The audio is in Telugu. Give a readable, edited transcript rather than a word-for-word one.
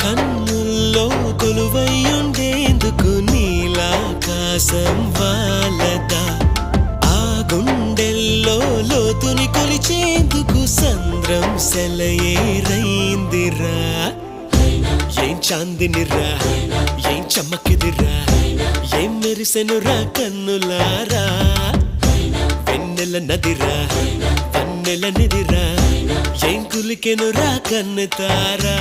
కన్నుల్లో కొలువయ్యుండేందుకు నీలాకాశం వాలదా ఆ గుండెల్లో లోతుని కొలిచేందుకు సంద్రం సెలయేరైందిరా ఏం చాందినిరా ఏం చమ్మకిదిరా ఏం మెరిసెనురా కన్నులారా వెన్నెల నదిరా వన్నెల నిదిరా ఏం కులికెనురా కన్నుతారా